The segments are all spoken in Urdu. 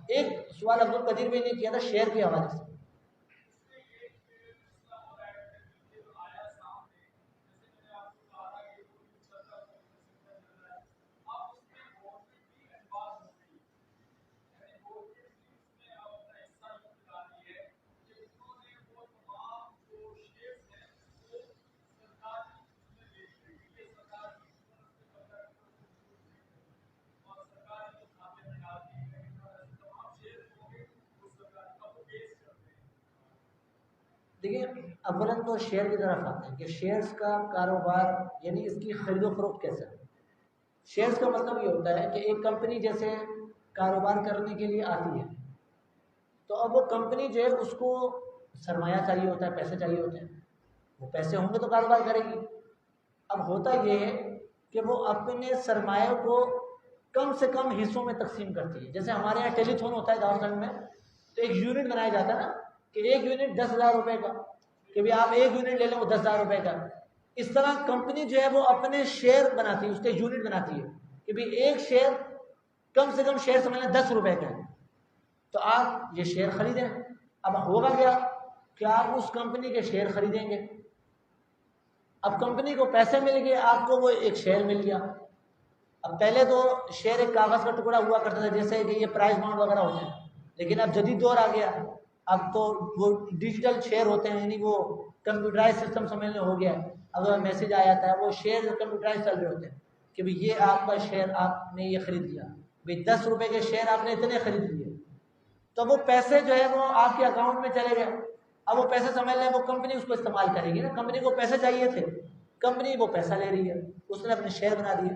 ایک سوال عبد القدیر بھائی نے کیا تھا شیئر کے حوالے سے. دیکھیے اولاً تو شیئر کی طرف آتے ہیں کہ شیئرز کا کاروبار یعنی اس کی خرید و فروخت کیسے ہے. شیئرز کا مطلب یہ ہوتا ہے کہ ایک کمپنی جیسے کاروبار کرنے کے لیے آتی ہے تو اب وہ کمپنی جو ہے اس کو سرمایہ چاہیے ہوتا ہے، پیسے چاہیے ہوتے ہیں. وہ پیسے ہوں گے تو کاروبار کرے گی. اب ہوتا یہ ہے کہ وہ اپنے سرمایہ کو کم سے کم حصوں میں تقسیم کرتی ہے. جیسے ہمارے یہاں ٹیلی تھون ہوتا ہے دارالخانہ میں، تو ایک یونٹ بنایا جاتا ہے نا کہ ایک یونٹ 10,000 روپے کا، کہ بھی آپ ایک یونٹ لے لیں وہ 10,000 روپے کا. اس طرح کمپنی جو ہے وہ اپنے شیئر بناتی ہے، اس کے یونٹ بناتی ہے کہ بھی ایک شیئر کم سے کم شیئر سمجھنا 10 روپے کا ہے تو آپ یہ شیئر خریدیں. اب ہوگا کیا کہ آپ اس کمپنی کے شیئر خریدیں گے. اب کمپنی کو پیسے مل گئے، آپ کو وہ ایک شیئر مل گیا. اب پہلے تو شیئر ایک کاغذ کا ٹکڑا ہوا کرتا تھا جیسے کہ یہ پرائز بانڈ وغیرہ ہوتے ہیں، لیکن اب جدید دور آ گیا. اب تو وہ ڈیجیٹل شیئر ہوتے ہیں، یعنی وہ کمپیوٹرائز سسٹم سمجھنے ہو گیا ہے. اگر میسج آ جاتا ہے وہ شیئر کمپیوٹرائز چل رہے ہوتے ہیں کہ بھئی یہ آپ کا شیئر آپ نے یہ خرید لیا، بھئی 10 روپے کے شیئر آپ نے اتنے خرید لیے. تو وہ پیسے جو ہے وہ آپ کے اکاؤنٹ میں چلے گئے. اب وہ پیسے سمجھ لیں وہ کمپنی اس کو استعمال کرے گی نا. کمپنی کو پیسے چاہیے تھے، کمپنی وہ پیسہ لے رہی ہے، اس نے اپنے شیئر بنا دیے.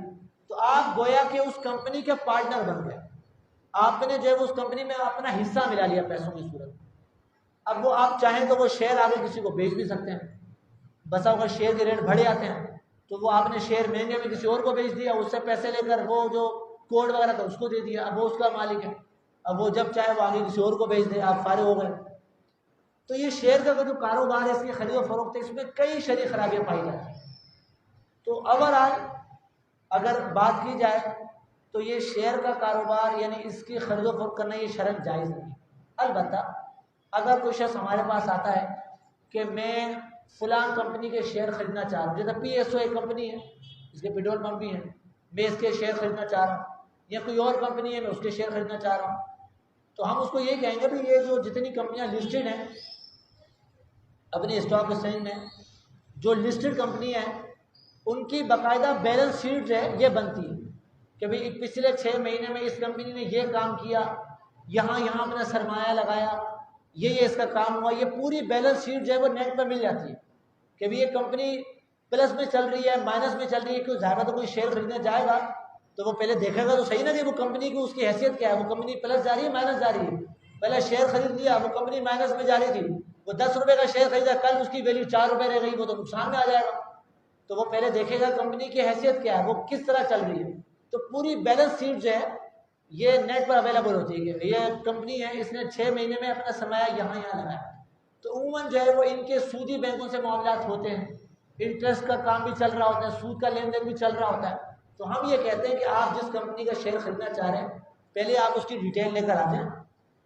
تو آپ گویا کہ اس کمپنی کے پارٹنر بن گئے. آپ نے جو ہے اس کمپنی میں اپنا حصہ ملا لیا پیسوں کی صورت. اب وہ آپ چاہیں تو وہ شیئر آگے کسی کو بیچ بھی سکتے ہیں. بسا اوقات شیئر کے ریٹ بڑھے آتے ہیں تو وہ آپ نے شیئر مہنگے میں کسی اور کو بیچ دیا، اس سے پیسے لے کر وہ جو کوڈ وغیرہ تھا اس کو دے دیا. اب وہ اس کا مالک ہے، اب وہ جب چاہے وہ آگے کسی اور کو بیچ دے، آپ فارغ ہو گئے. تو یہ شیئر کا جو کاروبار ہے اس کی خرید و فروخت ہے، اس میں کئی شرعی خرابیاں پائی جاتی ہیں. تو اوورآل اگر بات کی جائے تو یہ شیئر کا کاروبار یعنی اس کی خرید و فروخت کرنا یہ شرعاً جائز نہیں. البتہ اگر کوئی شخص ہمارے پاس آتا ہے کہ میں فلاں کمپنی کے شیئر خریدنا چاہ رہا ہوں، جیسے PSO ایک کمپنی ہے، اس کے پیٹرول پمپ بھی ہیں، میں اس کے شیئر خریدنا چاہ رہا ہوں، یا کوئی اور کمپنی ہے میں اس کے شیئر خریدنا چاہ رہا ہوں، تو ہم اس کو یہ کہیں گے کہ یہ جو جتنی کمپنیاں لسٹڈ ہیں اپنے اسٹاک ایکسچینج میں، جو لسٹڈ کمپنی ہیں ان کی باقاعدہ بیلنس شیٹ جو ہے یہ بنتی ہے کہ بھئی پچھلے 6 مہینے میں اس کمپنی نے یہ کام کیا، یہاں اپنا سرمایہ لگایا، یہ اس کا کام ہوا. یہ پوری بیلنس شیٹ جو ہے وہ نیٹ پہ مل جاتی ہے کہ بھی یہ کمپنی پلس میں چل رہی ہے، مائنس میں چل رہی ہے. کیوں زیادہ تو کوئی شیئر خریدنے جائے گا تو وہ پہلے دیکھے گا تو صحیح نا کہ وہ کمپنی کی اس کی حیثیت کیا ہے، وہ کمپنی پلس جا رہی ہے مائنس جا رہی ہے. پہلے شیئر خرید لیا، وہ کمپنی مائنس میں جا رہی تھی، وہ 10 روپے کا شیئر خریدا، کل اس کی ویلیو 4 روپے رہ گئی، وہ تو نقصان میں آ جائے گا. تو وہ پہلے دیکھے گا کمپنی کی حیثیت کیا ہے، وہ کس طرح چل رہی ہے. تو پوری بیلنس شیٹ جو ہے یہ نیٹ پر اویلیبل ہوتی ہے کہ یہ کمپنی ہے اس نے 6 مہینے میں اپنا سرمایہ یہاں لگایا. تو عموماً جو ہے وہ ان کے سودی بینکوں سے معاملات ہوتے ہیں، انٹرسٹ کا کام بھی چل رہا ہوتا ہے، سود کا لین دین بھی چل رہا ہوتا ہے. تو ہم یہ کہتے ہیں کہ آپ جس کمپنی کا شیئر خریدنا چاہ رہے ہیں پہلے آپ اس کی ڈیٹیل لے کر آ جائیں.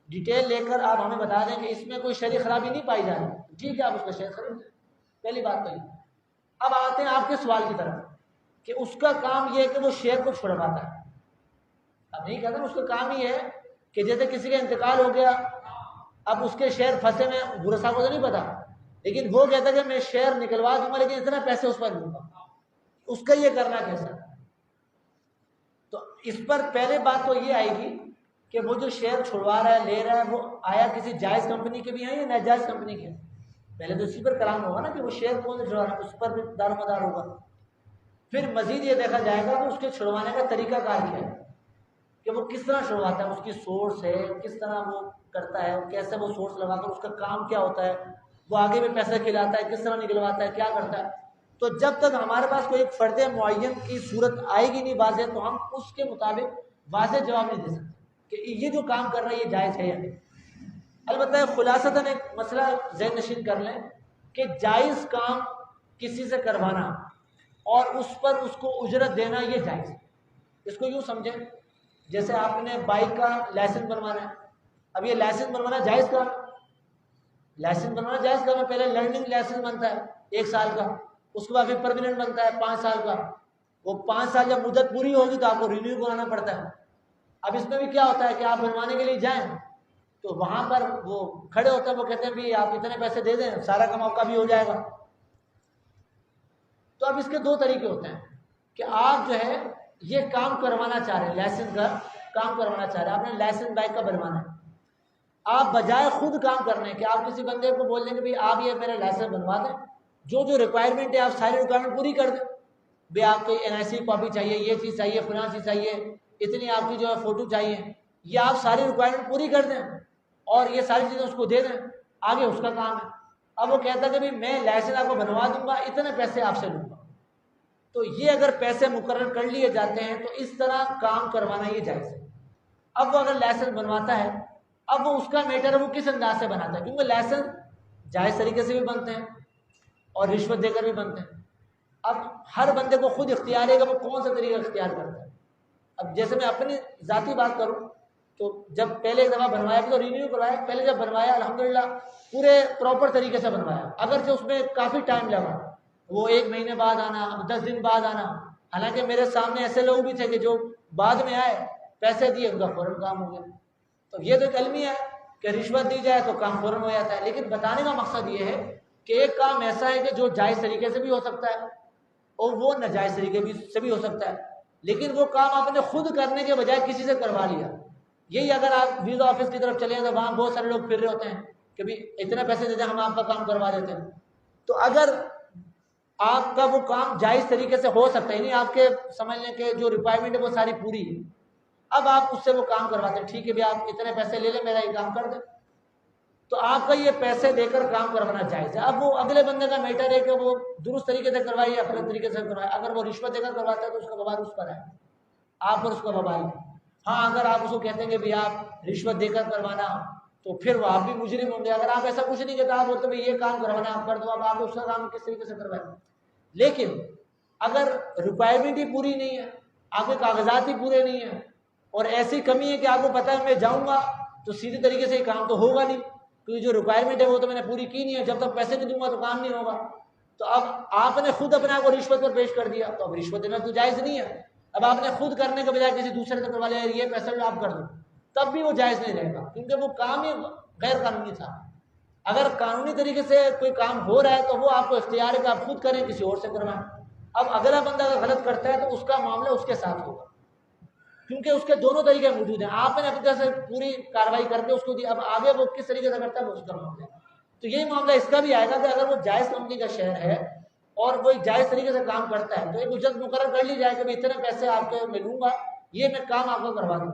ڈیٹیل لے کر آپ ہمیں بتا دیں کہ اس میں کوئی شرعی خرابی نہیں پائی جا رہی، ٹھیک ہے آپ اس کا شیئر خرید لیں. پہلی بات تو یہ. اب آتے ہیں آپ کے سوال کی طرف کہ اس کا کام یہ ہے کہ وہ شیئر کو چھڑواتا ہے. اب نہیں کہتا اس کا کام ہی ہے کہ جیسے کسی کا انتقال ہو گیا، اب اس کے شیئر پھنسے میں گورا صاحب کو تو نہیں پتا، لیکن وہ کہتا ہے کہ میں شیئر نکلوا دوں گا لیکن اتنا پیسے اس پر لوں گا. اس کا یہ کرنا کیسا؟ تو اس پر پہلے بات تو یہ آئے گی کہ وہ جو شیئر چھڑوا رہا ہے لے رہا ہے وہ آیا کسی جائز کمپنی کے بھی ہیں یا ناجائز کمپنی کے. پہلے تو اسی پر کلام ہوگا نا کہ وہ شیئر کون چھڑوا رہا ہے، اس پر بھی دار و مدار ہوگا. پھر مزید یہ دیکھا جائے گا کہ اس کے چھڑوانے کا طریقہ کار کیا ہے، کہ وہ کس طرح چھڑواتا ہے، اس کی سورس ہے، کس طرح وہ کرتا ہے، کیسے وہ سورس لگا کر اس کا کام کیا ہوتا ہے، وہ آگے بھی پیسہ کھلاتا ہے، کس طرح نکلواتا ہے، کیا کرتا ہے. تو جب تک ہمارے پاس کوئی ایک فرد معین کی صورت آئے گی نہیں واضح، تو ہم اس کے مطابق واضح جواب نہیں دے سکتے کہ یہ جو کام کر رہا ہے یہ جائز ہے یا نہیں. البتہ خلاصتاً ایک مسئلہ ذہن نشین کر لیں کہ جائز کام کسی سے کروانا اور اس پر اس کو اجرت دینا یہ جائز ہے. اس کو یوں سمجھیں جیسے آپ نے بائک کا لائسنس بنوانا ہے، اب یہ لائسنس بنوانا جائز کا، لائسنس بنوانا جائز کا میں پہلے لرننگ لائسنس بنتا ہے 1 سال کا، اس کے بعد پھر پرماننٹ بنتا ہے 5 سال کا. وہ 5 سال جب مدت پوری ہوگی تو آپ کو رینیو کرانا پڑتا ہے. اب اس میں بھی کیا ہوتا ہے کہ آپ بنوانے کے لیے جائیں تو وہاں پر وہ کھڑے ہوتے ہیں، وہ کہتے ہیں بھی آپ اتنے پیسے دے دیں سارا کا موقع بھی ہو جائے گا. تو اب اس کے 2 طریقے ہوتے ہیں کہ آپ جو ہے یہ کام کروانا چاہ رہے ہیں، لائسنس کا کام کروانا چاہ رہے ہیں، آپ نے لائسنس بائک کا بنوانا ہے. آپ بجائے خود کام کرنے کہ آپ کسی بندے کو بول دیں کہ آپ یہ میرا لائسنس بنوا دیں، جو ریکوائرمنٹ ہے آپ ساری ریکوائرمنٹ پوری کر دیں. بھی آپ کو NIC کاپی چاہیے، یہ چیز چاہیے، فلاں چیز چاہیے، اتنی آپ کی جو ہے فوٹو چاہیے، یہ آپ ساری ریکوائرمنٹ پوری کر دیں اور یہ ساری چیزیں اس کو دے دیں، آگے اس کا کام ہے. اب وہ کہتا ہے کہ بھی میں لائسنس آپ کو بنوا دوں گا، اتنے پیسے آپ سے لوں گا. تو یہ اگر پیسے مقرر کر لیے جاتے ہیں تو اس طرح کام کروانا یہ جائز ہے. اب وہ اگر لائسنس بنواتا ہے، اب وہ اس کا میٹر ہے وہ کس انداز سے بناتا ہے، کیونکہ لائسنس جائز طریقے سے بھی بنتے ہیں اور رشوت دے کر بھی بنتے ہیں. اب ہر بندے کو خود اختیار ہے کہ وہ کون سا طریقہ اختیار کرتا ہے. اب جیسے میں اپنی ذاتی بات کروں تو جب پہلے ایک دفعہ بنوایا تو رینیو کروایا، پہلے جب بنوایا الحمدللہ پورے پراپر طریقے سے بنوایا، اگرچہ اس میں کافی ٹائم لگا، وہ 1 مہینے بعد آنا، 10 دن بعد آنا. حالانکہ میرے سامنے ایسے لوگ بھی تھے کہ جو بعد میں آئے، پیسے دیے، ان کا فوراً کام ہو گیا. تو یہ تو ایک علمی ہے کہ رشوت دی جائے تو کام فوراً ہو جاتا ہے. لیکن بتانے کا مقصد یہ ہے کہ ایک کام ایسا ہے کہ جو جائز طریقے سے بھی ہو سکتا ہے اور وہ ناجائز طریقے سے بھی ہو سکتا ہے، لیکن وہ کام آپ نے خود کرنے کے بجائے کسی سے کروا لیا. یہی اگر آپ ویزا آفس کی طرف چلے ہیں تو وہاں بہت سارے لوگ پھر رہے ہوتے ہیں کہ بھی اتنے پیسے دے دیں ہم آپ کا کام کروا دیتے ہیں. تو اگر آپ کا وہ کام جائز طریقے سے ہو سکتا ہے، یعنی آپ کے سمجھ لیں کہ جو ریکوائرمنٹ ہے وہ ساری پوری ہے، اب آپ اس سے وہ کام کرواتے ہیں، ٹھیک ہے بھی آپ اتنے پیسے لے لیں میرا یہ کام کر دیں، تو آپ کا یہ پیسے دے کر کام کروانا جائز ہے. اب وہ اگلے بندے کا میٹر ہے کہ وہ درست طریقے سے کروائے یا غلط طریقے سے کروائے. اگر وہ رشوت دے کر کرواتا ہے تو اس کا بوال اس پر ہے، آپ پر اس کا بوال ہے. ہاں اگر آپ اس کو کہتے ہیں کہ بھی آپ رشوت دے کر کروانا تو پھر وہ آپ بھی مجرم ہوں گے. اگر آپ ایسا کچھ نہیں کہتے، آپ بولتے ہیں یہ کام کروانا آپ کر دو، اب آپ اس کا کام کس طریقے سے کروائیں. لیکن اگر ریکوائرمنٹ ہی پوری نہیں ہے، آپ کے کاغذات ہی پورے نہیں ہیں اور ایسی کمی ہے کہ آپ کو پتہ ہے میں جاؤں گا تو سیدھے طریقے سے یہ کام تو ہوگا نہیں، کیونکہ جو ریکوائرمنٹ ہے وہ تو میں نے پوری کی نہیں ہے، جب تک پیسے نہیں دوں گا تو کام نہیں ہوگا. تو اب آپ نے خود اپنے آپ کو رشوت پر پیش کر دیا، تو اب رشوت دینا تو جائز نہیں ہے. اب آپ نے خود کرنے کے بجائے کسی دوسرے سے کروا لیا، یہ پیسہ آپ کر دو، تب بھی وہ جائز نہیں رہے گا کیونکہ وہ کام ہی غیر قانونی تھا. اگر قانونی طریقے سے کوئی کام ہو رہا ہے تو وہ آپ کو اختیار ہے کہ آپ خود کریں، کسی اور سے کروائیں. اب اگلا بندہ اگر غلط کرتا ہے تو اس کا معاملہ اس کے ساتھ ہوگا کیونکہ اس کے دونوں طریقے موجود ہیں. آپ نے اپنی طرف سے پوری کاروائی کر کے اس کو دی، اب آگے وہ کس طریقے سے کرتا ہے وہ اس کا معاملہ ہے. تو یہی معاملہ اس کا بھی آئے گا کہ اگر وہ جائز کمپنی کا شیئر ہے اور وہ ایک جائز طریقے سے کام کرتا ہے تو ایک اجرت مقرر کر لی جائے کہ میں اتنے پیسے آپ کے میں لوں گا، یہ میں کام آپ کو کروا دوں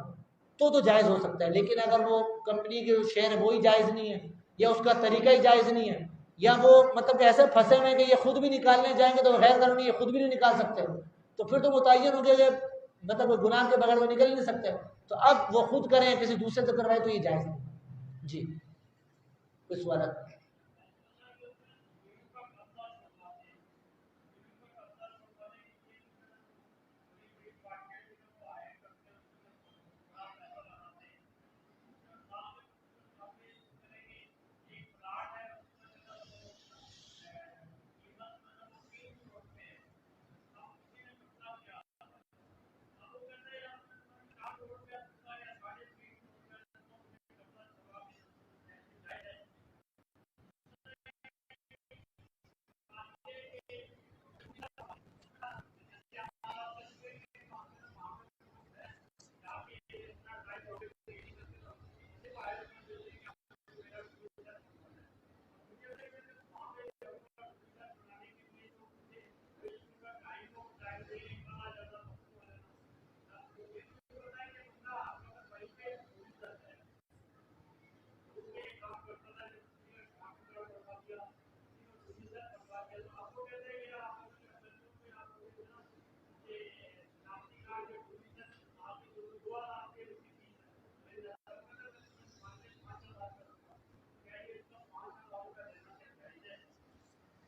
تو جائز ہو سکتا ہے. لیکن اگر وہ کمپنی کے شیئر ہے وہی جائز نہیں ہے یا اس کا طریقہ ہی جائز نہیں ہے یا وہ مطلب کہ ایسے پھنسے ہوئے کہ یہ خود بھی نکالنے جائیں گے تو غیر قانونی یہ خود بھی نہیں نکال سکتے، تو پھر تو متعین ہو گیا کہ مطلب وہ گناہ کے بغیر وہ نکل نہیں سکتے. تو اب وہ خود کریں کسی دوسرے سے کروائے تو یہ جائز نہیں. جی کوئی سوال؟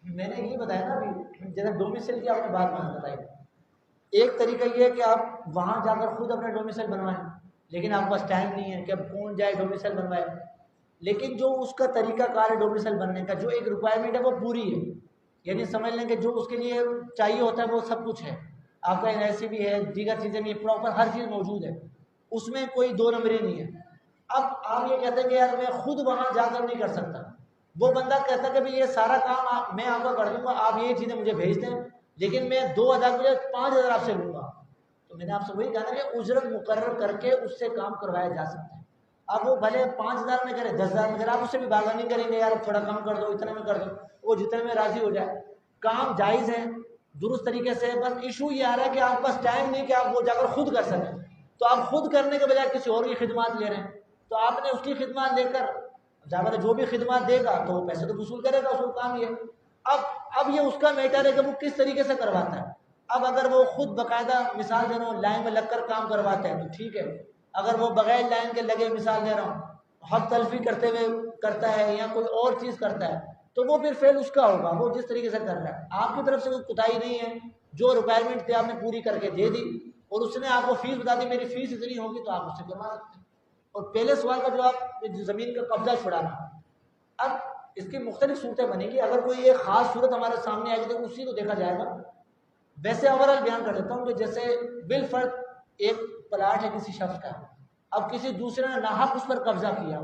میں نے یہ بتایا نا ابھی جیسے ڈومیسل کی آپ نے بات بتائی. ایک طریقہ یہ ہے کہ آپ وہاں جا کر خود اپنا ڈومیسل بنوائیں لیکن آپ کے پاس ٹائم نہیں ہے کہ اب کون جائے ڈومیسائل بنوائے. لیکن جو اس کا طریقہ کار ہے ڈومیسائل بننے کا، جو ایک ریکوائرمنٹ ہے وہ پوری ہے، یعنی سمجھ لیں کہ جو اس کے لیے چاہیے ہوتا ہے وہ سب کچھ ہے. آپ کا NIC بھی ہے، دیگر چیزیں بھی پراپر ہر چیز موجود ہے، اس میں کوئی دو نمبری نہیں ہے. اب آپ یہ کہتے ہیں کہ یار میں خود وہاں جا کر نہیں کر سکتا. وہ بندہ کہتا ہے کہ بھائی یہ سارا کام میں آپ کا کر دوں گا، آپ یہ چیزیں مجھے بھیج دیں، لیکن میں 2000 مجھے 5000 آپ سے لوں گا. تو میں نے آپ سے وہی کہا نا کہ اجرت مقرر کر کے اس سے کام کروایا جا سکتا ہے. اب وہ بھلے 5000 میں کرے 10,000 میں کرے، آپ اس سے بھی بارگننگ کریں گے، یار تھوڑا کم کر دو، اتنے میں کر دو، وہ جتنے میں راضی ہو جائے. کام جائز ہے درست طریقے سے، بس ایشو یہ آ رہا ہے کہ آپ کے پاس ٹائم نہیں کہ آپ وہ جا کر خود کر سکیں. تو آپ خود کرنے کے بجائے کسی اور کی خدمات لے رہے ہیں، تو آپ نے اس کی خدمات لے کر ظاہر جو بھی خدمات دے گا تو وہ پیسے تو وصول کرے گا، اس کو کام یہ. اب یہ اس کا میٹر ہے کہ وہ کس طریقے سے کرواتا ہے. اب اگر وہ خود باقاعدہ مثال دے رہا ہوں لائن میں لگ کر کام کرواتا ہے تو ٹھیک ہے. اگر وہ بغیر لائن کے لگے مثال دے رہا ہوں حق تلفی کرتے ہوئے کرتا ہے یا کوئی اور چیز کرتا ہے تو وہ پھر فیل اس کا ہوگا، وہ جس طریقے سے کر رہا ہے. آپ کی طرف سے کوئی کوتاہی نہیں ہے، جو ریکوائرمنٹ تھی آپ نے پوری کر کے دے دی اور اس نے آپ کو فیس بتا دی میری فیس اتنی ہوگی تو آپ اس سے کروا سکتے ہیں. اور پہلے سوال کا جواب زمین کا قبضہ چھڑانا. اب اس کی مختلف صورتیں بنیں گی، اگر کوئی ایک خاص صورت ہمارے سامنے آئے گی تو اسی کو دیکھا جائے گا. ویسے اوورال بیان کر دیتا ہوں کہ جیسے بالفرض ایک پلاٹ ہے کسی شخص کا، اب کسی دوسرے نے ناحق اس پر قبضہ کیا،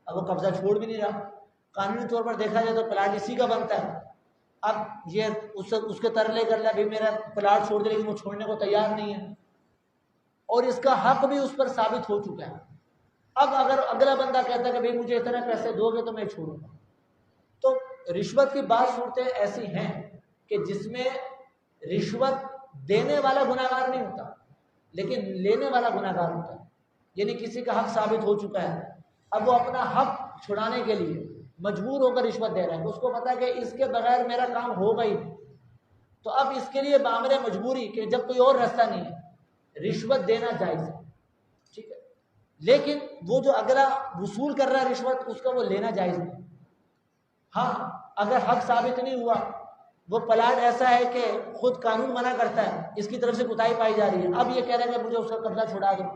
اب وہ قبضہ چھوڑ بھی نہیں رہا. قانونی طور پر دیکھا جائے تو پلاٹ اسی کا بنتا ہے. اب یہ اس کے ترلے کر لیا بھائی میرا پلاٹ چھوڑ دے، لیکن وہ چھوڑنے کو تیار نہیں ہے اور اس کا حق بھی اس پر ثابت ہو چکا ہے. اب اگر اگلا بندہ کہتا ہے کہ بھائی مجھے اتنے پیسے دو گے تو میں چھوڑوں گا، تو رشوت کی بعض صورتیں ایسی ہیں کہ جس میں رشوت دینے والا گناہ گار نہیں ہوتا لیکن لینے والا گناہ گار ہوتا ہے. یعنی کسی کا حق ثابت ہو چکا ہے، اب وہ اپنا حق چھڑانے کے لیے مجبور ہو کر رشوت دے رہا ہے، تو اس کو پتا ہے کہ اس کے بغیر میرا کام ہوگا ہی نہیں. تو اب اس کے لیے بامر مجبوری کہ جب کوئی اور راستہ نہیں ہے رشوت دینا جائز ہے، ٹھیک ہے. لیکن وہ جو اگلا وصول کر رہا ہے رشوت اس کا وہ لینا جائز نہیں. ہاں اگر حق ثابت نہیں ہوا، وہ پلاٹ ایسا ہے کہ خود قانون منع کرتا ہے، اس کی طرف سے کوتاہی پائی جا رہی ہے، اب یہ کہہ رہا ہے کہ مجھے اس کا قبضہ چھڑا دو،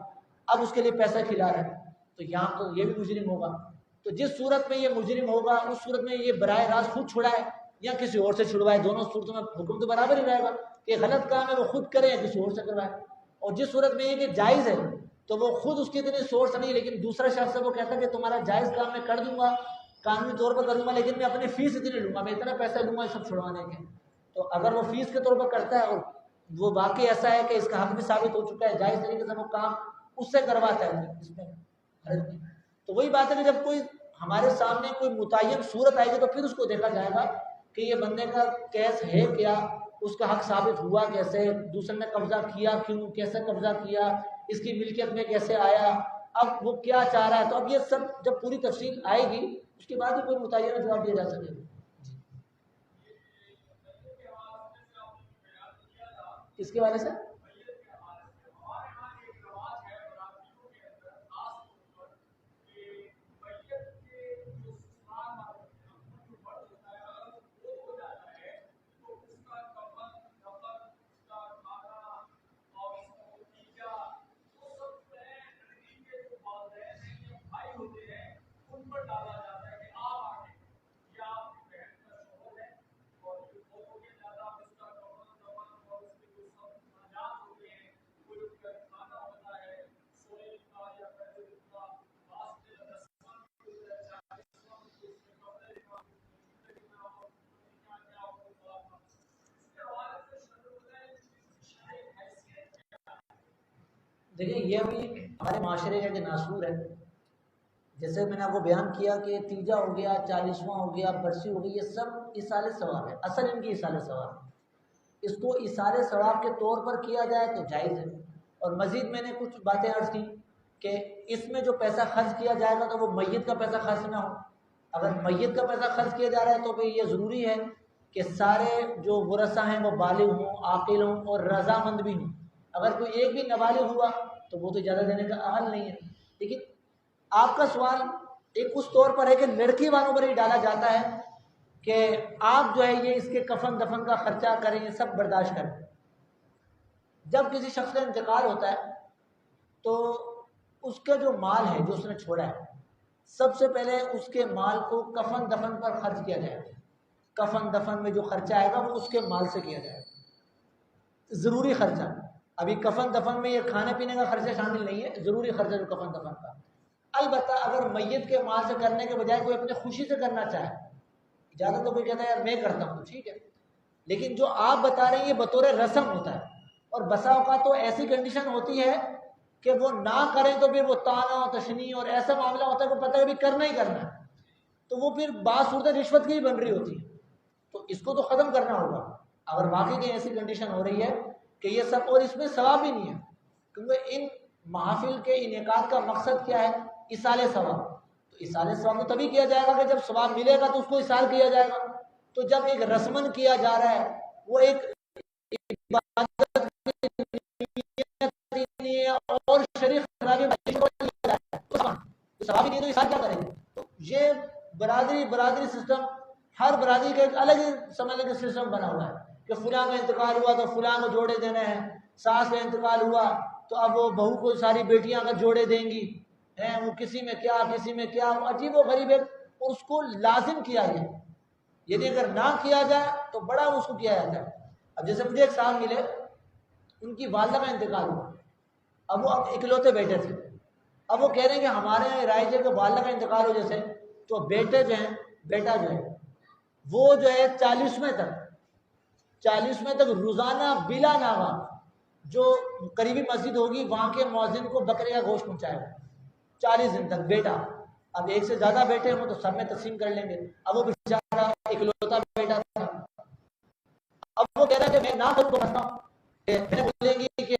اب اس کے لیے پیسہ کھلا رہا ہے، تو یہاں تو یہ بھی مجرم ہوگا. تو جس صورت میں یہ مجرم ہوگا اس صورت میں یہ براہ راست خود چھڑائے یا کسی اور سے چھڑوائے، دونوں صورتوں میں حکم تو برابر ہی رہے گا کہ غلط کام ہے وہ خود کرے یا کسی اور سے کروائے. اور جس صورت میں یہ کہ جائز ہے تو وہ خود اس کی اتنی سورس نہیں، لیکن دوسرا شخص ہے وہ کہتا ہے کہ تمہارا جائز کام میں کر دوں گا، قانونی طور پر کر دوں گا، لیکن میں اپنی فیس اتنی لوں گا، میں اتنا پیسہ لوں گا سب چھڑوانے کے. تو اگر وہ فیس کے طور پر کرتا ہے اور وہ واقعی ایسا ہے کہ اس کا حق بھی ثابت ہو چکا ہے، جائز طریقے سے وہ کام اس سے کرواتا ہے، اس میں حرج نہیں. تو وہی بات ہے کہ جب کوئی ہمارے سامنے کوئی متعین صورت آئے گی تو پھر اس کو دیکھا جائے گا کہ یہ بندے کا کیس ہے کیا، اس کا حق ثابت ہوا کیسے، دوسرے نے قبضہ کیا کیوں، کیسے قبضہ کیا، اس کی ملکیت میں کیسے آیا، اب وہ کیا چاہ رہا ہے. تو اب یہ سب جب پوری تفصیل آئے گی اس کے بعد ہی کوئی متعینہ جواب دیا جا سکے گا. اس کے حوالے سے دیکھیں یہ ابھی ہمارے معاشرے کا ایک ناسور ہے. جیسے میں نے آپ کو بیان کیا کہ تیجا ہو گیا، 40واں ہو گیا، برسی ہو گئی، یہ سب ایصال ثواب ہے، اصل ان کی ایصال ثواب. اس کو ایصال ثواب کے طور پر کیا جائے تو جائز ہے. اور مزید میں نے کچھ باتیں عرض کی کہ اس میں جو پیسہ خرچ کیا جائے گا تو وہ میت کا پیسہ خرچ نہ ہو. اگر میت کا پیسہ خرچ کیا جا رہا ہے تو پھر یہ ضروری ہے کہ سارے جو ورثہ ہیں وہ بالغ ہوں، عاقل ہوں اور رضامند بھی ہوں. اگر کوئی ایک بھی نابالغ ہوا تو وہ تو اجازت دینے کا اہل نہیں ہے. لیکن آپ کا سوال ایک اس طور پر ہے کہ لڑکی والوں پر ہی ڈالا جاتا ہے کہ آپ جو ہے یہ اس کے کفن دفن کا خرچہ کریں، یہ سب برداشت کریں. جب کسی شخص کا انتقال ہوتا ہے تو اس کا جو مال ہے جو اس نے چھوڑا ہے، سب سے پہلے اس کے مال کو کفن دفن پر خرچ کیا جائے گا. کفن دفن میں جو خرچہ آئے گا وہ اس کے مال سے کیا جائے گا، ضروری خرچہ. ابھی کفن دفن میں یہ کھانے پینے کا خرچہ شامل نہیں ہے، ضروری خرچہ جو کفن دفن کا. البتہ اگر میت کے مال سے کرنے کے بجائے کوئی اپنے خوشی سے کرنا چاہے، اجازت تو کوئی کہتا ہے یار میں کرتا ہوں، ٹھیک ہے، لیکن جو آپ بتا رہے ہیں یہ بطور رسم ہوتا ہے. اور بسا اوقات تو ایسی کنڈیشن ہوتی ہے کہ وہ نہ کریں تو پھر وہ تانا تشنی اور ایسا معاملہ ہوتا ہے کہ پتہ ہے ابھی کرنا ہی کرنا ہے، تو وہ پھر بعض صورتیں رشوت کی ہی بن رہی ہوتی ہے. تو اس کو تو ختم کرنا ہوگا اگر واقعی کہیں ایسی کنڈیشن ہو رہی ہے کہ یہ سب. اور اس میں ثواب بھی نہیں ہے، کیونکہ ان محافل کے انعقاد کا مقصد کیا ہے؟ ایصال ثواب. تو ایصال ثواب تو تبھی کیا جائے گا کہ جب ثواب ملے گا تو اس کو ایصال کیا جائے گا. تو جب ایک رسمن کیا جا رہا ہے، وہ ایک عبادت نہیں ہے اور شریف خرابی ثواب ہی نہیں تو ایصال کیا کریں گے؟ تو یہ برادری سسٹم، ہر برادری کا ایک الگ ہی سمجھ لیں کہ سسٹم بنا ہوا ہے کہ فلاں کا انتقال ہوا تو فلاں کو جوڑے دینے ہیں، ساس کا انتقال ہوا تو اب وہ بہو کو ساری بیٹیاں کا جوڑے دیں گی ہیں، وہ کسی میں کیا عجیب و غریب ہے. اور اس کو لازم کیا گیا، یعنی اگر نہ کیا جائے تو بڑا اس کو کیا جاتا ہے. اب جیسے مجھے ایک صاحب ملے، ان کی والدہ کا انتقال ہوا، اب وہ اکلوتے بیٹے تھے. اب وہ کہہ رہے ہیں کہ ہمارے یہاں رائج ہے کہ والدہ کا انتقال ہو جیسے تو بیٹا جو ہے وہ جو ہے 40ویں تک روزانہ بلا ناغہ جو قریبی مسجد ہوگی وہاں کے مؤذن کو بکرے کا گوشت پہنچائے گا 40 دن تک بیٹا. اب ایک سے زیادہ بیٹے ہوں تو سب میں تقسیم کر لیں گے. اب وہ بیچارہ اکلوتا بیٹا تھا، اب وہ کہہ رہا ہے کہ میں نہ خود کو پڑھتا ہوں، بولیں گی کہ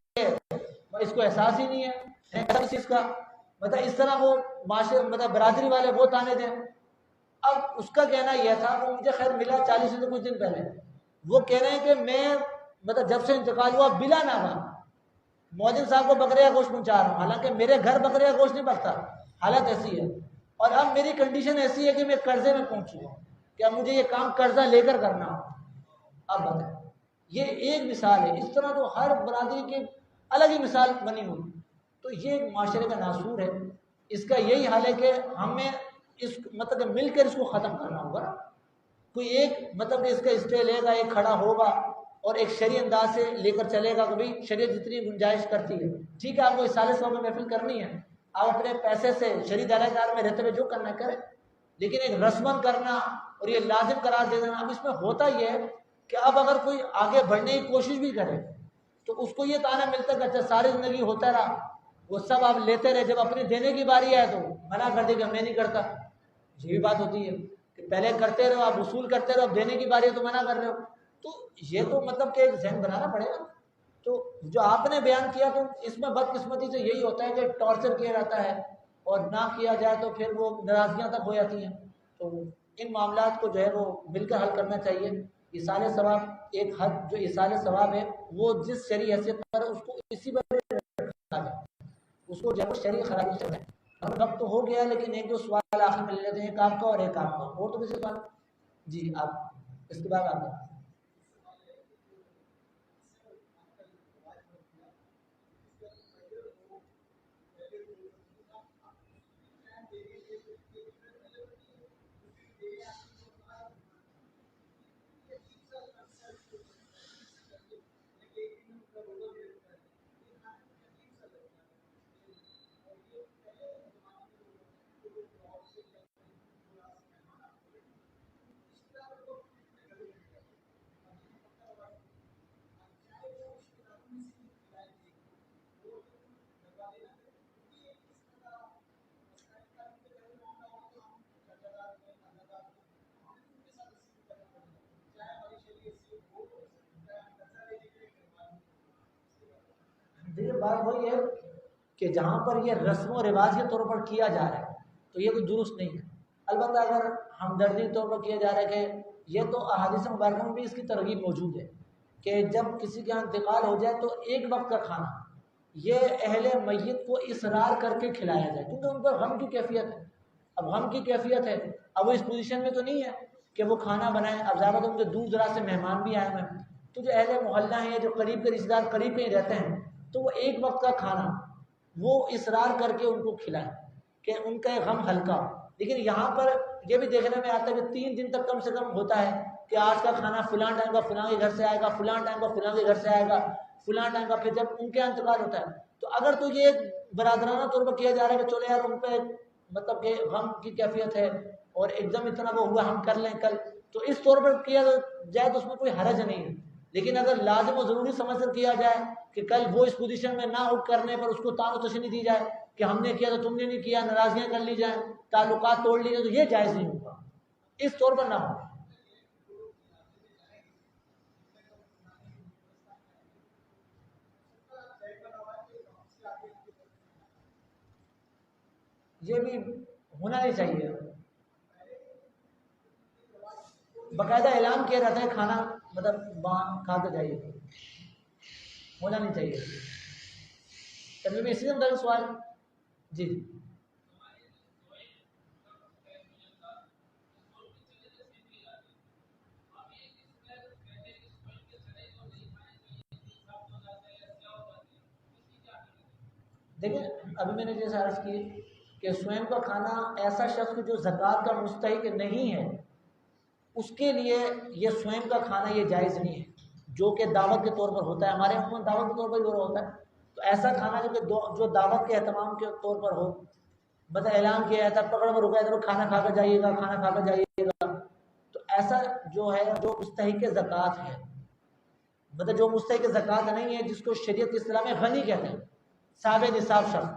اس کو احساس ہی نہیں ہے اس چیز کا. مطلب اس طرح وہ معاشرے مطلب برادری والے وہ تانے دیں. اب اس کا کہنا یہ تھا، وہ مجھے خیر ملا 40 سے کچھ دن پہلے، وہ کہہ رہے ہیں کہ میں مطلب جب سے انتقال ہوا بلا ناغہ مؤذن صاحب کو بکرے کا گوشت پہنچا رہا ہوں، حالانکہ میرے گھر بکرے کا گوشت نہیں پکتا. حالت ایسی ہے اور اب میری کنڈیشن ایسی ہے کہ میں قرضے میں پہنچ چکا ہوں کہ اب مجھے یہ کام قرضہ لے کر کرنا ہو. اب بتائیں، یہ ایک مثال ہے. اس طرح تو ہر برادری کی الگ ہی مثال بنی ہوئی. تو یہ معاشرے کا ناسور ہے. اس کا یہی حال ہے کہ ہمیں اس مطلب مل کر اس کو ختم کرنا ہوگا. کوئی ایک مطلب اس کا اسٹے لے گا، ایک کھڑا ہوگا اور ایک شرعی انداز سے لے کر چلے گا کہ بھائی شریعت جتنی گنجائش کرتی ہے ٹھیک ہے، آپ کو اصالے ثواب میں محفل کرنی ہے، آپ اپنے پیسے سے شرعی دائرہ کار میں رہتے ہوئے جو کرنا کریں، لیکن ایک رسمن کرنا اور یہ لازم قرار دے دینا. اب اس میں ہوتا یہ ہے کہ اب اگر کوئی آگے بڑھنے کی کوشش بھی کرے تو اس کو یہ تانا ملتا ہے کہ اچھا ساری زندگی ہوتا رہا، وہ سب آپ لیتے رہے، جب اپنی دینے کی باری آئے تو منع کر دے کہ میں نہیں کرتا. یہ بھی بات ہوتی ہے کہ پہلے کرتے رہو، آپ وصول کرتے رہو، اب دینے کی باری ہے تو منع کر رہے ہو. تو یہ تو مطلب کہ ایک ذہن بنانا پڑے گا. تو جو آپ نے بیان کیا تو اس میں بدقسمتی سے یہی ہوتا ہے کہ ٹارچر کیا جاتا ہے اور نہ کیا جائے تو پھر وہ ناراضگیاں تک ہو جاتی ہیں. تو ان معاملات کو جو ہے وہ مل کر حل کرنا چاہیے. ایصال ثواب ایک حد جو ایصال ثواب ہے وہ جس شرعی حیثیت پر ہے اس کو اسی پر رکھا جائے، اس کو جو شرعی خرابی چل رہا ہے. اب وقت تو ہو گیا لیکن ایک دو سوال آخر میں لے لیتے ہیں، ایک آپ کا اور ایک آپ کا، اور تو کسی سوال؟ جی آپ اس کے بعد آپ کا. دیکھیے بات وہی ہے کہ جہاں پر یہ رسم و رواج کے طور پر کیا جا رہا ہے تو یہ کوئی درست نہیں ہے. البتہ اگر ہمدردی طور پر کیا جا رہا ہے کہ یہ تو احادیث مبارکہ میں بھی اس کی ترغیب موجود ہے کہ جب کسی کا انتقال ہو جائے تو ایک وقت کا کھانا یہ اہل میت کو اصرار کر کے کھلایا جائے، کیونکہ ان پر غم کی کیفیت ہے. اب غم کی کیفیت ہے، اب وہ اس پوزیشن میں تو نہیں ہے کہ وہ کھانا بنائیں. اب زیادہ تو مجھے دور دراز سے مہمان بھی آئے ہوئے ہیں، تو جو اہل محلہ ہیں جو قریب کے رشتے دار قریب کے ہی رہتے ہیں تو وہ ایک وقت کا کھانا وہ اصرار کر کے ان کو کھلائیں کہ ان کا غم ہلکا ہو۔ لیکن یہاں پر یہ بھی دیکھنے میں آتا ہے کہ 3 دن تک کم سے کم ہوتا ہے کہ آج کا کھانا فلاں ٹائم کا فلاں کے گھر سے آئے گا، فلاں ٹائم کا فلاں کے گھر سے آئے گا، فلاں ٹائم کا پھر جب ان کے انتقال ہوتا ہے تو اگر تو یہ برادرانہ طور پر کیا جا رہا ہے کہ چلو یار ان پہ مطلب کہ غم کی کیفیت ہے اور ایک دم اتنا وہ ہوا ہم کر لیں کل، تو اس طور پر کیا جائے تو اس میں کوئی حرج نہیں ہے۔ لیکن اگر لازم و ضروری سمجھ کر کیا جائے کہ کل وہ اس پوزیشن میں نہ ہو کرنے پر اس کو تان و تشنی دی جائے کہ ہم نے کیا تو تم نے نہیں کیا، ناراضگیاں کر لی جائیں، تعلقات توڑ لی جائیں، تو یہ جائز نہیں ہوگا، اس طور پر نہ ہو۔ یہ بھی ہونا نہیں چاہیے، باقاعدہ اعلان کیا جاتا ہے کھانا مطلب وہاں کھا کے جائیے، ہونا نہیں چاہیے۔ تبھی بھی اسی سے مطلب سوال جی دیکھیں ابھی میں نے جیسے عرض کی کہ سوئم کا کھانا ایسا شخص جو زکوٰۃ کا مستحق نہیں ہے اس کے لیے یہ سوئم کا کھانا یہ جائز نہیں ہے، جو کہ دعوت کے طور پر ہوتا ہے، ہمارے عموماً دعوت کے طور پر ہی ہوتا ہے، تو ایسا کھانا جو دعوت کے اہتمام کے طور پر ہو، مطلب اعلان کیا جاتا ہے پکڑ میں رکا جاتا ہے کھانا کھا کر جائیے گا، کھانا کھا کر جائیے گا، تو ایسا جو ہے جو مستحق زکوٰۃ ہے، مطلب جو مستحق زکوٰۃ نہیں ہے جس کو شریعت کی اصطلاح میں غنی کہتے ہیں، صاحب نصاب شخص،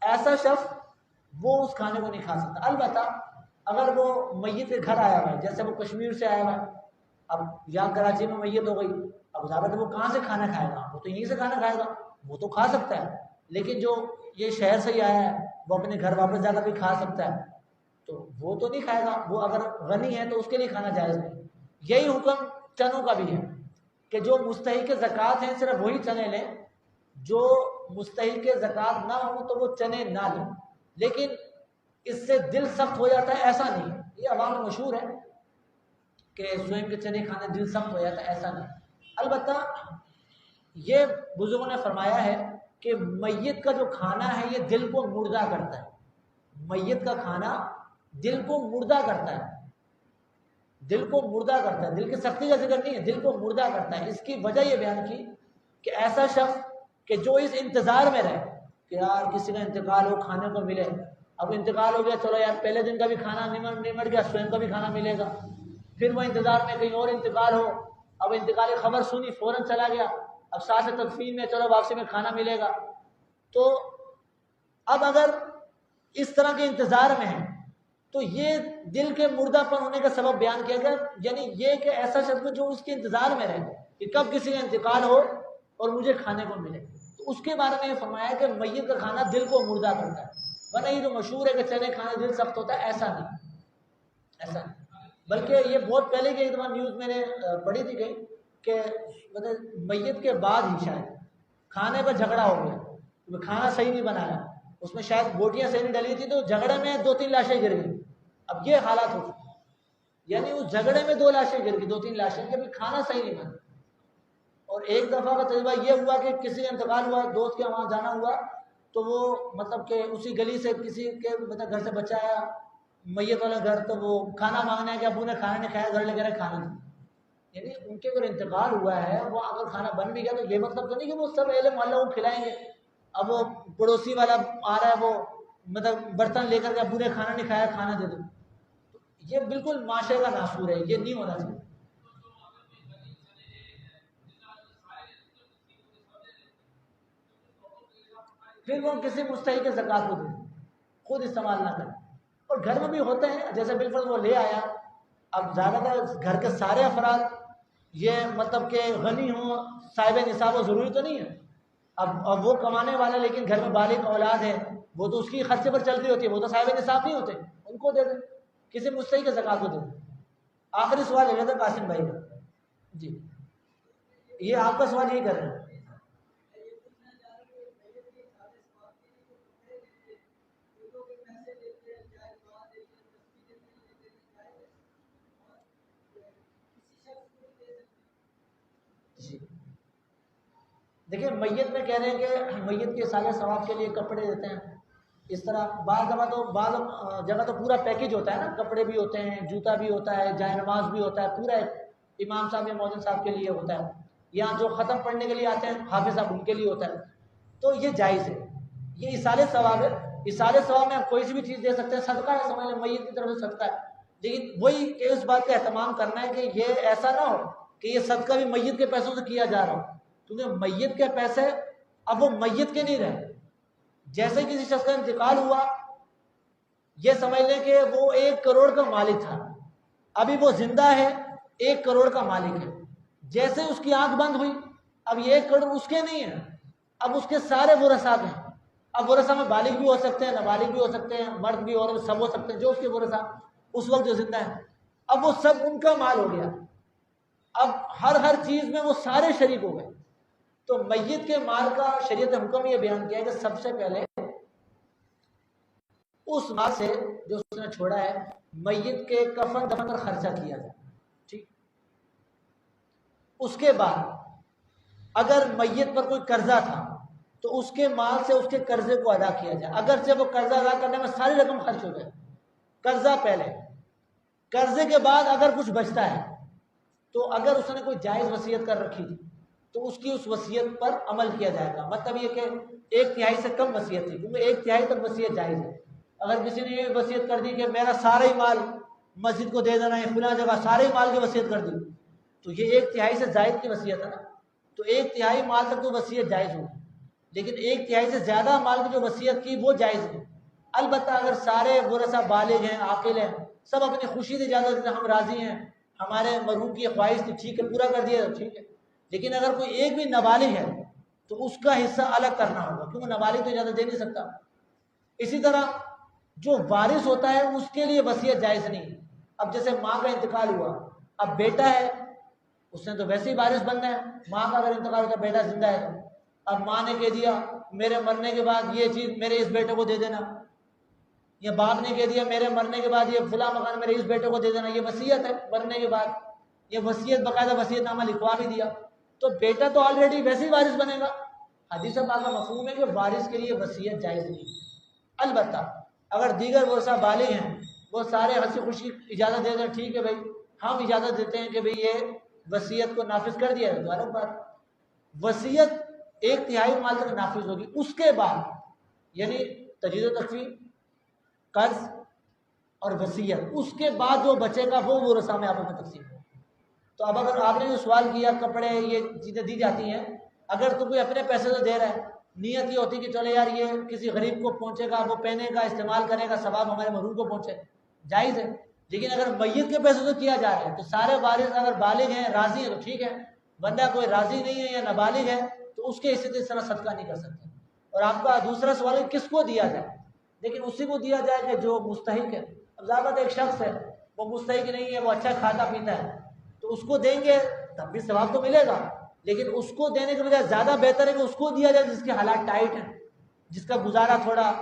ایسا شخص وہ اس کھانے کو نہیں کھا سکتا۔ البتہ اگر وہ میت کے گھر آیا ہوا ہے، جیسے وہ کشمیر سے آیا ہوا ہے، اب یہاں کراچی میں میت ہو گئی، اب ظاہر ہے وہ کہاں سے کھانا کھائے گا، وہ تو یہیں سے کھانا کھائے گا، وہ تو کھا سکتا ہے، لیکن جو یہ شہر سے ہی آیا ہے وہ اپنے گھر واپس جا کر بھی کھا سکتا ہے، تو وہ تو نہیں کھائے گا، وہ اگر غنی ہے تو اس کے لیے کھانا جائز نہیں۔ یہی حکم چنوں کا بھی ہے کہ جو مستحق زکوٰۃ ہیں صرف وہی چنے لیں، جو مستحق زکوٰۃ نہ ہو تو وہ چنے نہ لیں، لیکن اس سے دل سخت ہو جاتا ہے ایسا نہیں، یہ عوام میں مشہور ہے کہ سوئم کے چنے کھانے دل سخت ہو جاتا ہے، ایسا نہیں۔ البتہ یہ بزرگوں نے فرمایا ہے کہ میت کا جو کھانا ہے یہ دل کو مردہ کرتا ہے، میت کا کھانا دل کو مردہ کرتا ہے، دل کو مردہ کرتا ہے، دل کی سختی کا ذکر نہیں ہے، دل کو مردہ کرتا ہے۔ اس کی وجہ یہ بیان کی کہ ایسا شخص کہ جو اس انتظار میں رہے کہ یار کسی کا انتقال ہو کھانے کو ملے، اب انتقال ہو گیا چلو یار پہلے دن کا بھی کھانا نمٹ گیا، سوئم کا بھی کھانا ملے گا، پھر وہ انتظار میں کہیں اور انتقال ہو، اب انتقال کی خبر سنی فوراً چلا گیا، اب ساتھ تدفین میں چلو واپسی میں کھانا ملے گا، تو اب اگر اس طرح کے انتظار میں ہیں تو یہ دل کے مردہ پن ہونے کا سبب بیان کیا گیا، یعنی یہ کہ ایسا شخص جو اس کے انتظار میں رہے کہ کب کسی کا انتقال ہو اور مجھے کھانے کو ملے، تو اس کے بارے میں یہ فرمایا کہ میت کا کھانا دل کو مردہ کرتا ہے، ورنہ یہ جو مشہور ہے کہ چنے کھانے دل سخت ہوتا ہے، ایسا نہیں، ایسا نہیں۔ بلکہ یہ بہت پہلے کی ایک دفعہ نیوز میں نے پڑھی تھی کہیں کہ مطلب میت کے بعد ہی شاید کھانے پر جھگڑا ہو گیا، کھانا صحیح نہیں بنایا، اس میں شاید بوٹیاں صحیح نہیں ڈلی تھی تو جھگڑے میں 2-3 لاشیں گر گئی، اب یہ حالات ہو چکی، یعنی اس جھگڑے میں 2 لاشیں گر گئی، 2-3 لاشیں، کہ کھانا صحیح نہیں بنا۔ اور ایک دفعہ کا تجربہ یہ ہوا کہ کسی کا انتقال ہوا، دوست کے وہاں جانا ہوا تو وہ مطلب کہ اسی گلی سے کسی کے مطلب گھر سے بچہ آیا میت والا گھر، تو وہ کھانا مانگنے کہ ابو نے کھانا نہیں کھایا، گھر لے کر کھانا نہیں، یعنی ان کے اگر انتقال ہوا ہے وہ اگر کھانا بن بھی گیا تو یہ مطلب تو نہیں کہ وہ سب اہل محلہ کو کھلائیں گے، اب وہ پڑوسی والا آ رہا ہے وہ مطلب برتن لے کر کے ابو نے کھانا نہیں کھایا کھانا دے دو، یہ بالکل معاشرے کا ناصور ہے، یہ نہیں ہونا چاہیے۔ پھر وہ کسی مستحق زکوٰۃ کو دے دیں، خود استعمال نہ کریں۔ اور گھر میں بھی ہوتے ہیں جیسے بالفرض وہ لے آیا، اب زیادہ تر گھر کے سارے افراد یہ مطلب کہ غنی ہوں صاحب نصاب و ضروری تو نہیں ہے، اب وہ کمانے والا لیکن گھر میں بالغ اولاد ہے وہ تو اس کی خرچے پر چل رہی ہوتی ہے، وہ تو صاحب نصاب نہیں ہوتے، ان کو دے دیں، کسی مستحق زکوٰۃ کو دے دیں۔ آخری سوال لے لیتے ہیں قاسم بھائی کا، جی یہ آپ کا سوال یہی کر رہے ہیں۔ جی دیکھیں میت میں کہہ رہے ہیں کہ میت کے سال ثواب کے لیے کپڑے دیتے ہیں، اس طرح بعض جگہ تو پورا پیکج ہوتا ہے نا، کپڑے بھی ہوتے ہیں، جوتا بھی ہوتا ہے، جائے نماز بھی ہوتا ہے، پورا امام صاحب یا مؤذن صاحب کے لیے ہوتا ہے، یا جو ختم پڑھنے کے لیے آتے ہیں حافظ صاحب ان کے لیے ہوتا ہے، تو یہ جائز ہے، یہ ایصال ثواب ہے۔ ایصال ثواب میں آپ کوئی سی بھی چیز دے سکتے ہیں، صدقہ ہے، سمجھ لیں میت کی طرف سے صدقہ ہے، لیکن وہی کہ اس بات کا اہتمام کرنا ہے کہ یہ ایسا نہ ہو کہ یہ صدقہ بھی میت کے پیسوں سے کیا جا رہا ہو، کیونکہ میت کے پیسے اب وہ میت کے نہیں رہے، جیسے کسی شخص کا انتقال ہوا یہ سمجھ لیں کہ وہ 1 کروڑ کا مالک تھا، ابھی وہ زندہ ہے 1 کروڑ کا مالک ہے، جیسے اس کی آنکھ بند ہوئی اب یہ 1 کروڑ اس کے نہیں ہے، اب اس کے سارے ورثاء ہیں، اب ورثاء میں بالغ بھی ہو سکتے ہیں، نابالغ بھی ہو سکتے ہیں، مرد بھی عورت سب ہو سکتے ہیں، جو اس کے ورثاء اس وقت جو زندہ ہے، اب وہ سب ان کا مال ہو گیا، اب ہر چیز میں وہ سارے شریک ہو گئے۔ تو میت کے مال کا شریعت حکم یہ بیان کیا ہے کہ سب سے پہلے اس مال سے جو اس نے چھوڑا ہے میت کے کفن دفن پر خرچہ کیا جائے، ٹھیک۔ اس کے بعد اگر میت پر کوئی قرضہ تھا تو اس کے مال سے اس کے قرضے کو ادا کیا جائے، اگرچہ وہ قرضہ ادا کرنے میں ساری رقم خرچ ہو جائے، قرضہ پہلے، قرضے کے بعد اگر کچھ بچتا ہے تو اگر اس نے کوئی جائز وصیت کر رکھی تھی تو اس کی اس وصیت پر عمل کیا جائے گا، مطلب یہ کہ 1/3 سے کم وصیت تھی، کیونکہ 1/3 تک وصیت جائز ہے۔ اگر کسی نے یہ وصیت کر دی کہ میرا سارا ہی مال مسجد کو دے دینا ہے، فلاں جگہ سارے ہی مال کی وصیت کر دی، تو یہ 1/3 سے زائد کی وصیت ہے نا، تو 1/3 مال تک تو وصیت جائز ہوگی، لیکن 1/3 سے زیادہ مال کی جو وصیت کی وہ جائز نہیں۔ البتہ اگر سارے ورثاء بالغ ہیں، عاقل ہیں، سب اپنی خوشی سے اجازت دیتے ہیں، ہم راضی ہیں، ہمارے مرحوم کی خواہش تھی، ٹھیک ہے پورا کر دیا تو ٹھیک ہے، لیکن اگر کوئی ایک بھی نابالغ ہے تو اس کا حصہ الگ کرنا ہوگا، کیونکہ نابالغ تو اجازت دے نہیں سکتا۔ اسی طرح جو وارث ہوتا ہے اس کے لیے وصیت جائز نہیں۔ اب جیسے ماں کا انتقال ہوا، اب بیٹا ہے، اس نے تو ویسے ہی وارث بننا ہے، ماں کا اگر انتقال ہوتا ہے بیٹا زندہ ہے تو اب ماں نے کہہ دیا میرے مرنے کے بعد یہ چیز میرے اس بیٹے کو دے دینا، یا باپ نے کہہ دیا میرے مرنے کے بعد یہ فلاں مکان میرے اس بیٹے کو دے دینا، یہ وصیت ہے مرنے کے بعد، یہ وصیت باقاعدہ وصیت نامہ لکھوا بھی دیا، تو بیٹا تو آلریڈی ویسے ہی وارث بنے گا۔ حدیث پاک کا مفہوم ہے کہ وارث کے لیے وصیت جائز نہیں۔ البتہ اگر دیگر ورثاء بالغ ہیں وہ سارے ہنسی خوشی اجازت دے دیں، ٹھیک ہے بھائی ہم اجازت دیتے ہیں کہ بھئی یہ وصیت کو نافذ کر دیا ہے، تو الگ بات، وصیت 1/3 مال تک نافذ ہوگی، اس کے بعد یعنی تجدید و تکفیر، قرض اور وصیت، اس کے بعد جو بچے گا وہ ورثاء میں آپس میں تقسیم ہوگا۔ تو اب اگر آپ نے جو سوال کیا کپڑے یہ چیزیں دی جاتی ہیں، اگر تو کوئی اپنے پیسے سے دے رہا ہے، نیت یہ ہوتی کہ چلے یار یہ کسی غریب کو پہنچے گا، وہ پہنے گا، استعمال کرے گا، ثواب ہمارے مرحوم کو پہنچے، جائز ہے۔ لیکن اگر میت کے پیسے سے کیا جا رہا ہے تو سارے وارث اگر بالغ ہیں راضی ہیں تو ٹھیک ہے، بندہ کوئی راضی نہیں ہے یا نابالغ ہے تو اس کے حصے سے اس طرح صدقہ نہیں کر سکتے۔ اور آپ کا دوسرا سوال ہے کس کو دیا جائے، لیکن اسی کو دیا جائے کہ جو مستحق ہے۔ اب ضابط ایک شخص ہے وہ مستحق نہیں ہے، وہ اچھا کھاتا پیتا ہے، تو اس کو دیں گے تب بھی ثواب تو ملے گا، لیکن اس کو دینے کے بجائے زیادہ بہتر ہے کہ اس کو دیا جائے جس کے حالات ٹائٹ ہیں، جس کا گزارا تھوڑا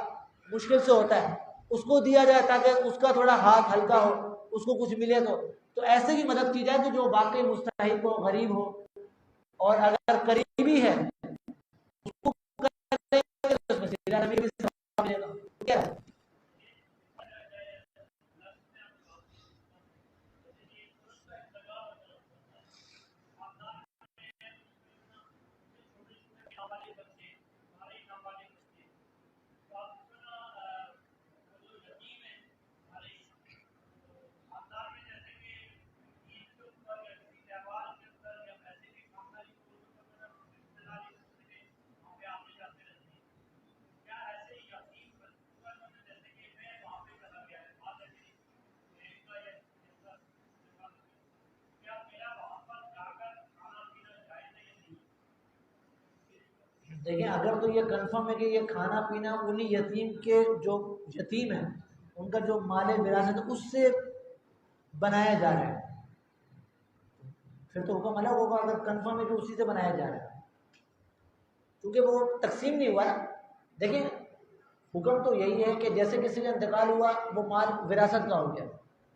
مشکل سے ہوتا ہے، اس کو دیا جائے تاکہ اس کا تھوڑا ہاتھ ہلکا ہو، اس کو کچھ ملے تو ایسے کی مدد کی جائے کہ جو واقعی مستحق ہو، غریب ہو، اور اگر قریبی ہے اس کو کریں گے تو اس میں سیدھا نبی بھی ثواب ملے گا۔ کیا ہے؟ دیکھیں اگر تو یہ کنفرم ہے کہ یہ کھانا پینا انہی یتیم کے جو یتیم ہیں ان کا جو مال وراثت ہے اس سے بنایا جا رہا ہے پھر تو حکم الگ ہوگا، اگر کنفرم ہے کہ اسی سے بنایا جا رہا ہے، کیونکہ وہ تقسیم نہیں ہوا نا۔ دیکھیں حکم تو یہی ہے کہ جیسے کسی کا انتقال ہوا وہ مال وراثت کا ہو گیا،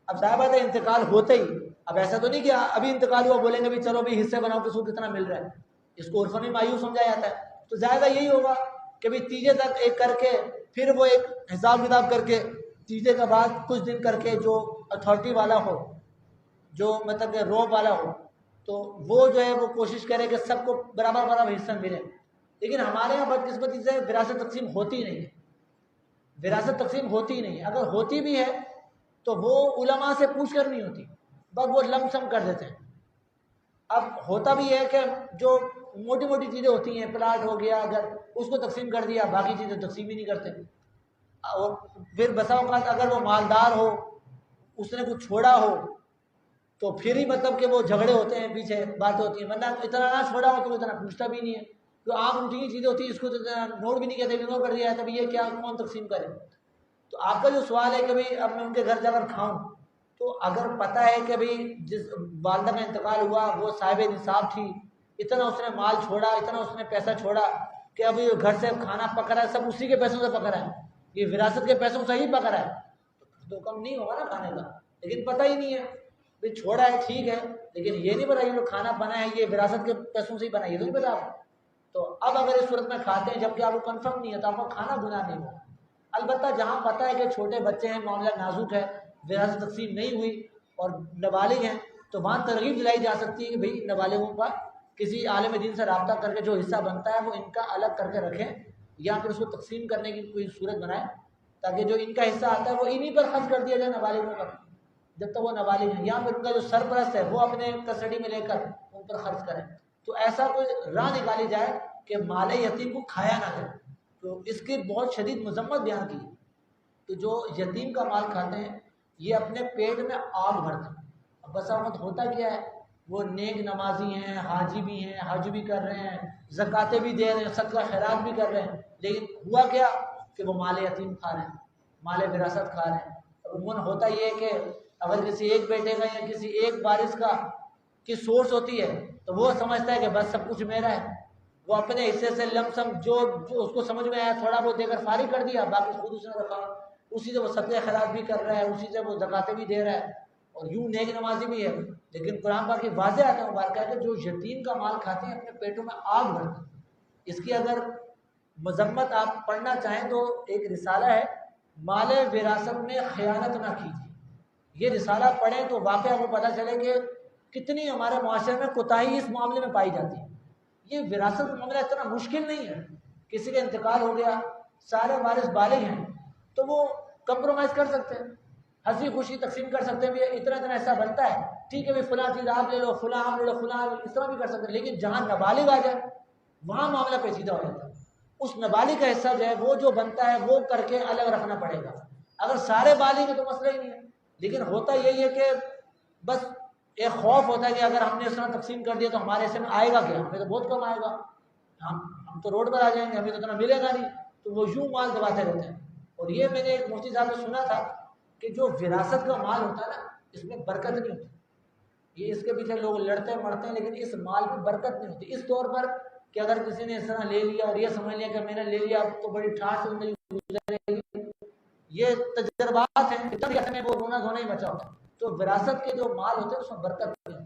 اب ظاہر بات ہے انتقال ہوتے ہی اب ایسا تو نہیں کہ ابھی انتقال ہوا بولیں گے بھی چلو بھی حصے بناؤ کس کو کتنا مل رہا ہے، اس کو عرفاً مایوس سمجھا جاتا ہے. تو زیادہ یہی ہوگا کہ بھی تیجے تک ایک کر کے پھر وہ ایک حساب کتاب کر کے تیجے کے بعد کچھ دن کر کے جو اتھارٹی والا ہو, جو مطلب کہ روب والا ہو, تو وہ جو ہے وہ کوشش کرے کہ سب کو برابر برابر حصہ ملے. لیکن ہمارے یہاں بدقسمتی سے وراثت تقسیم ہوتی نہیں ہے, وراثت تقسیم ہوتی نہیں ہے. اگر ہوتی بھی ہے تو وہ علماء سے پوچھ کر نہیں ہوتی, بس وہ لم سم کر دیتے ہیں. اب ہوتا بھی ہے کہ جو موٹی موٹی چیزیں ہوتی ہیں, پلاٹ ہو گیا, اگر اس کو تقسیم کر دیا, باقی چیزیں تقسیم ہی نہیں کرتے. اور پھر بسا اوقات اگر وہ مالدار ہو, اس نے کچھ چھوڑا ہو, تو پھر ہی مطلب کہ وہ جھگڑے ہوتے ہیں, پیچھے باتیں ہوتی ہیں. مطلب اتنا نہ چھوڑا ہو تو وہ اتنا پوچھتا بھی نہیں ہے. تو عام روٹین چیزیں ہوتی ہیں, اس کو تو نوٹ بھی نہیں کہتے, اگنور کر دیا ہے, تب یہ کیا کون تقسیم کرے. تو آپ کا جو سوال ہے کہ بھئی اب میں ان کے گھر جا کر کھاؤں, تو اگر پتہ ہے کہ بھئی جس والدہ کا انتقال ہوا وہ صاحب نصاب تھی, اتنا اس نے مال چھوڑا, اتنا اس نے پیسہ چھوڑا کہ ابھی گھر سے کھانا پک رہا ہے, سب اسی کے پیسوں سے پک رہا ہے, یہ وراثت کے پیسوں سے ہی پک رہا ہے, تو کم نہیں ہوگا نا کھانے کا. لیکن پتہ ہی نہیں ہے, بھئی چھوڑا ہے ٹھیک ہے, لیکن یہ نہیں پتا یہ جو کھانا بنا ہے یہ وراثت کے پیسوں سے ہی بنا ہے, یہ تو نہیں پتا آپ. تو اب اگر اس صورت میں کھاتے ہیں جبکہ آپ کو کنفرم نہیں ہے, تو آپ کا کھانا گناہ نہیں ہوگا. البتہ جہاں پتہ ہے کہ چھوٹے بچے ہیں, معاملہ نازک ہے, وراثت تقسیم نہیں ہوئی اور نابالغ ہیں, تو وہاں ترغیب دلائی جا سکتی ہے کہ بھئی نابالغوں کا کسی عالم دین سے رابطہ کر کے جو حصہ بنتا ہے وہ ان کا الگ کر کے رکھیں, یا پھر اس کو تقسیم کرنے کی کوئی صورت بنائیں تاکہ جو ان کا حصہ آتا ہے وہ انہی پر خرچ کر دیا جائے, نابالغوں پر, جب تک وہ نابالغ ہیں. یا پھر ان کا جو سرپرست ہے وہ اپنے کسٹڈی میں لے کر ان پر خرچ کریں. تو ایسا کوئی راہ نکالی جائے کہ مال یتیم کو کھایا نہ جائے. تو اس کی بہت شدید مذمت بیان کی. تو جو یتیم کا مال کھاتے ہیں یہ اپنے پیٹ میں آگ بھرتے ہیں. اب بسا وقت ہوتا کیا ہے, وہ نیک نمازی ہیں, حاجی بھی ہیں, حج بھی کر رہے ہیں, زکاتیں بھی دے رہے ہیں, صدقہ خیرات بھی کر رہے ہیں, لیکن ہوا کیا کہ وہ مال یتیم کھا رہے ہیں, مال وراثت کھا رہے ہیں. عموماً ہوتا یہ ہے کہ اگر کسی ایک بیٹے کا یا کسی ایک وارث کا کی سورس ہوتی ہے تو وہ سمجھتا ہے کہ بس سب کچھ میرا ہے, وہ اپنے حصے سے لم سم جو اس کو سمجھ میں آیا تھوڑا بہت دے کر فارغ کر دیا, باقی خود اس نے رکھا, اسی سے وہ صدقہ خیرات بھی کر رہا ہے, اسی سے وہ زکاتیں بھی دے رہا ہے, اور یوں نیک نمازی بھی ہے. لیکن قرآن پاک کی واضح آیت مبارکہ ہے کہ جو یتیم کا مال کھاتے ہیں اپنے پیٹوں میں آگ بھرتے ہیں. اس کی اگر مذمت آپ پڑھنا چاہیں تو ایک رسالہ ہے, مال وراثت میں خیانت نہ کیجیے. یہ رسالہ پڑھیں تو واقعہ کو پتہ چلے کہ کتنی ہمارے معاشرے میں کوتاہی اس معاملے میں پائی جاتی ہے. یہ وراثت کا معاملہ اتنا مشکل نہیں ہے. کسی کا انتقال ہو گیا, سارے وارث بالغ ہیں, تو وہ کمپرومائز کر سکتے ہیں, ہنسی خوشی تقسیم کر سکتے ہیں, اتنا اتنا ایسا بنتا ہے, ٹھیک ہے بھائی فلاں چیز آپ لے لو, فلاں آپ لے لو, فلاں اس طرح بھی کر سکتے ہیں. لیکن جہاں نابالغ آ جائے وہاں معاملہ پیچیدہ ہو جاتا ہے. اس نابالغ کا حصہ جو ہے وہ جو بنتا ہے وہ کر کے الگ رکھنا پڑے گا. اگر سارے بالغ ہیں تو مسئلہ ہی نہیں ہے. لیکن ہوتا یہی ہے کہ بس ایک خوف ہوتا ہے کہ اگر ہم نے اس طرح تقسیم کر دیا تو ہمارے حصے میں آئے گا کیا, ہمیں تو بہت کم آئے گا, ہم تو روڈ پر آ جائیں گے, ہمیں تو اتنا ملے گا نہیں. تو وہ یوں مال دباتے رہتے ہیں. اور یہ میں نے ایک مفتی صاحب نے سنا تھا کہ جو وراثت کا مال ہوتا ہے نا اس میں برکت نہیں ہوتی. یہ اس کے پیچھے لوگ لڑتے مرتے ہیں, لیکن اس مال میں برکت نہیں ہوتی. اس طور پر کہ اگر کسی نے اس طرح لے لیا اور یہ سمجھ لیا کہ میں نے لے لیا تو بڑی ٹھاٹ سے زندگی گزرے گی, یہ تجربات ہیں, میں وہ رونا دھونا ہی بچا ہوتا ہے. تو وراثت کے جو مال ہوتے ہیں اس میں برکت نہیں ہوتی.